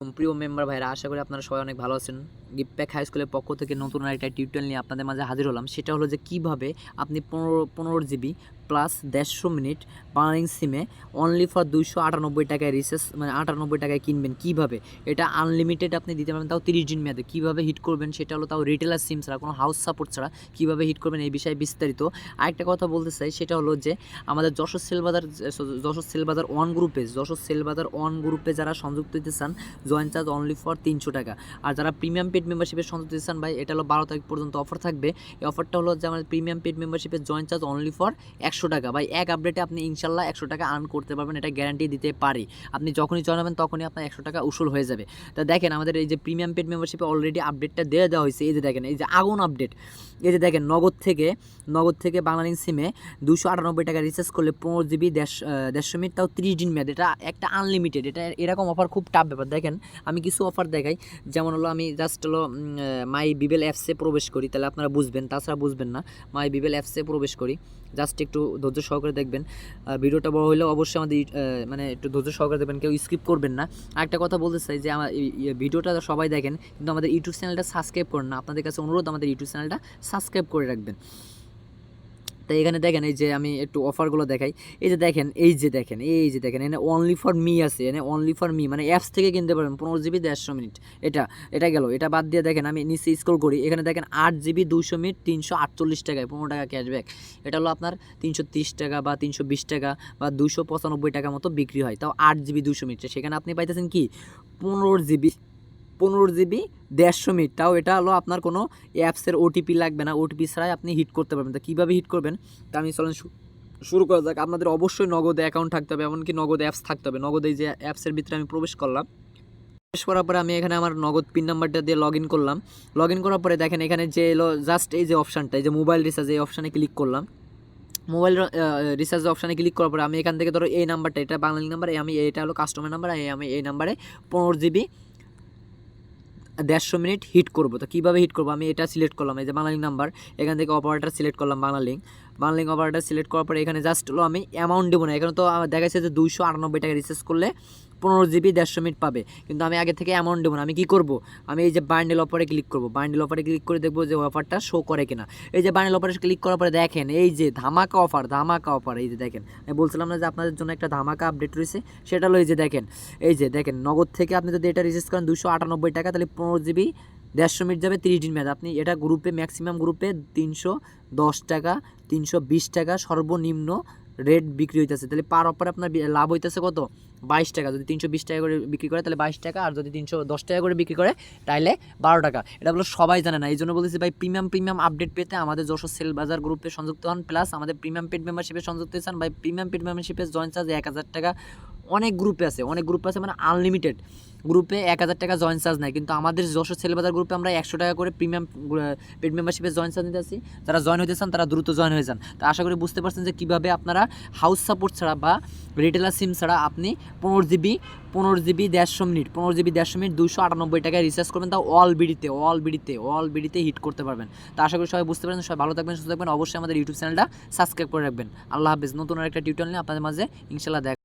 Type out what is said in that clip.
প্রিয় মেম্বার ভাইরা, আশা করি আপনারা সবাই অনেক ভালো আছেন। গিফট প্যাক হাই স্কুলের পক্ষ থেকে নতুন আরেকটা টিউটোরিয়াল নিয়ে আপনাদের মাঝে হাজির হলাম। সেটা হলো যে কীভাবে আপনি 15 জিবি প্লাস 150 মিনিট বাংলালিংক সিমে অনলি ফর 298 টাকায় রিচার্জ, মানে 98 টাকায় কিনবেন। কীভাবে এটা আনলিমিটেড আপনি দিতে পারবেন, তাও 30 দিন মেয়াদে। কীভাবে হিট করবেন সেটা হলো তাও রিটেলার সিম ছাড়া, কোনো হাউস সাপোর্ট ছাড়া কীভাবে হিট করবেন এই বিষয়ে বিস্তারিত। আরেকটা কথা বলতে চাই, সেটা হলো যে আমাদের যশোর সেলবাজার ওয়ান গ্রুপে যারা সংযুক্ত হতে চান, জয়েন চার্জ অনলি ফর 300 টাকা। আর যারা প্রিমিয়াম পেড মেম্বারশিপে সংযুক্ত হতে চান ভাই, এটা হলো 12 তারিখ পর্যন্ত অফার থাকবে। এই অফারটা হলো যে আমাদের প্রিমিয়াম পেড মেম্বারশিপের জয়েন চার্জ অনলি ফর 100 টাকা। ভাই এক আপডেটে আপনি ইনশাল্লাহ 100 টাকা আর্ন করতে পারবেন, এটা গ্যারান্টি দিতে পারি। আপনি যখনই জয়েন হবেন তখনই আপনার 100 টাকা উসুল হয়ে যাবে। তা দেখেন, আমাদের এই যে প্রিমিয়াম পেড মেম্বারশিপে অলরেডি আপডেটটা দেওয়া হয়েছে। এই যে দেখেন, এই যে আগুন আপডেট। এই যে দেখেন, নগদ থেকে বাংলালিংক সিমে 298 টাকা রিচার্জ করলে 15 জিবি 150 মিনিট, তাও 30 দিন মেয়াদ। এটা একটা আনলিমিটেড। এটা এরকম অফার খুব টাফ ব্যাপার। দেখেন, আমি কিছু অফার দেখাই। যেমন হলো, আমি জাস্ট হলো মাই বিবেল অ্যাপসে প্রবেশ করি, তাহলে আপনারা বুঝবেন, তাছাড়া বুঝবেন না। মাই বিবেল অ্যাপসে প্রবেশ করি, জাস্ট একটু ধৈর্য সহকারে দেখবেন। ভিডিওটা বড় হলেও অবশ্যই আমাদের মানে একটু ধৈর্য সহকারে দেখবেন, কেউ স্কিপ করবেন না। আরেকটা কথা বলতে চাই যে আমার ভিডিওটা সবাই দেখেন, কিন্তু আমাদের ইউটিউব চ্যানেলটা সাবস্ক্রাইব করেন না। আপনাদের কাছে অনুরোধ, আমাদের ইউটিউব চ্যানেলটা সাবস্ক্রাইব করে রাখবেন। তো এখানে দেখেন, এই যে আমি একটু অফারগুলো দেখাই। এই যে দেখেন, এখানে অনলি ফর মি আছে। এখানে অনলি ফর মি মানে অ্যাপস থেকে কিনতে পারবেন 15 জিবি 150 মিনিট। এটা গেল। এটা বাদ দিয়ে দেখেন, আমি নিচে স্ক্রল করি, এখানে দেখেন 8 জিবি 200 মিনিট 348 টাকায় 15 টাকা ক্যাশব্যাক। এটা হলো আপনার 330 টাকা বা 320 টাকা বা 295 টাকা মতো বিক্রি হয়, তাও 8 জিবি 200 মিনিট। সেখানে আপনি পাইতেছেন কি 15 জিবি 150 মিনিট। তাও এটা হলো আপনার কোনো অ্যাপসের ওটিপি লাগবে না, ওটিপি ছাড়াই আপনি হিট করতে পারবেন। তো কীভাবে হিট করবেন তা আমি চলেন শুরু করা যাক। আপনাদের অবশ্যই নগদে অ্যাকাউন্ট থাকতে হবে, এমনকি নগদ অ্যাপস থাকতে হবে। নগদ এই যে অ্যাপসের ভিতরে আমি প্রবেশ করলাম। প্রবেশ করার পরে আমি এখানে আমার নগদ পিন নাম্বারটা দিয়ে লগ ইন করলাম। লগ ইন করার পরে দেখেন, এখানে যে এলো জাস্ট এই যে অপশানটা, এই যে মোবাইল রিচার্জ, এই অপশানে ক্লিক করলাম। মোবাইল রিচার্জ অপশানে ক্লিক করার পরে আমি এখান থেকে ধরো এই নাম্বারটা, এটা বাংলালিংক নাম্বার, আমি এটা হলো কাস্টমার নাম্বার, আমি এই নাম্বারে 15 জিবি 150 মিনিট হিট করবো। তো কীভাবে হিট করবো, আমি এটা সিলেক্ট করলাম, এই যে বাংলালিংক নাম্বার, এখান থেকে অপারেটর সিলেক্ট করলাম বাংলালিংক অপারেটর সিলেক্ট করার পরে এখানে জাস্ট হলো আমি অ্যামাউন্ট দেবো না। এখানে তো দেখাচ্ছে যে 298 টাকা রিচার্জ করলে 15 জিবি 150 মিনিট পাবে, কিন্তু আমি আগে থেকে অ্যামাউন্ট দেবো না। আমি কী করবো, আমি এই যে বান্ডেল অফারে ক্লিক করবো। বান্ডেল অফারে ক্লিক করে দেখবো যে অফারটা শো করে কিনা। এই যে বান্ডেল অফারে ক্লিক করার পরে দেখেন, এই যে ধামাকা অফার। এই যে দেখেন, আমি বলছিলাম না যে আপনাদের জন্য একটা ধামাকা আপডেট রয়েছে, সেটা হলো এই যে দেখেন, নগদ থেকে আপনি যদি এটা রিচার্জ করেন 298 টাকা, তাহলে 15 জিবি 150 মিনিট যাবে 30 দিন মেয়াদ। আপনি এটা গ্রুপে, ম্যাক্সিমাম গ্রুপে 310 টাকা 320 টাকা সর্বনিম্ন রেট বিক্রি হইতেছে। তাহলে পার অফারে আপনার লাভ হইতেছে কত, 22 টাকা। যদি 320 টাকা করে বিক্রি করে তাহলে 22 টাকা, আর যদি 310 টাকা করে বিক্রি করে তাহলে 12 টাকা। এটা বলো সবাই জানে না, এই জন্য বলতেছি ভাই, প্রিমিয়াম আপডেট পেতে আমাদের যশোর সেল বাজার গ্রুপে সংযুক্ত হন, প্লাস আমাদের প্রিমিয়াম পেড মেম্বারশিপে সংযুক্ত হয়েছেন। ভাই প্রিমিয়াম পেড মেম্বারশিপে জয়েন চার্জ 1000 টাকা। অনেক গ্রুপে আছে মানে আনলিমিটেড গ্রুপে 1000 টাকা জয়েন চার্জ নেয়, কিন্তু আমাদের যশোর সেলবাজার গ্রুপে আমরা 100 টাকা করে প্রিমিয়াম পেড মেম্বারশিপে জয়েন চার্জ নিতে আসি। যারা জয়েন হতে চান তারা দ্রুত জয়েন হয়ে যান। তো আশা করি বুঝতে পারছেন যে কীভাবে আপনারা হাউস সাপোর্ট ছাড়া বা রিটেলার সিম ছাড়া আপনি 15 জিবি 150 মিনিট 298 টাকায় রিচার্জ করবেন, তাও অল বিডিতে হিট করতে পারবেন। তো আশা করি সবাই বুঝতে পারছেন। সবাই ভালো থাকবেন, সুস্থ থাকবেন। অবশ্যই আমাদের ইউটিউব চ্যানেলটা সাবস্ক্রাইব করে রাখবেন। আল্লাহ হাফেজ। নতুন আরেকটা টিউটোরিয়াল নিয়ে আপনাদের মাঝে ইনশাল্লাহ দেখা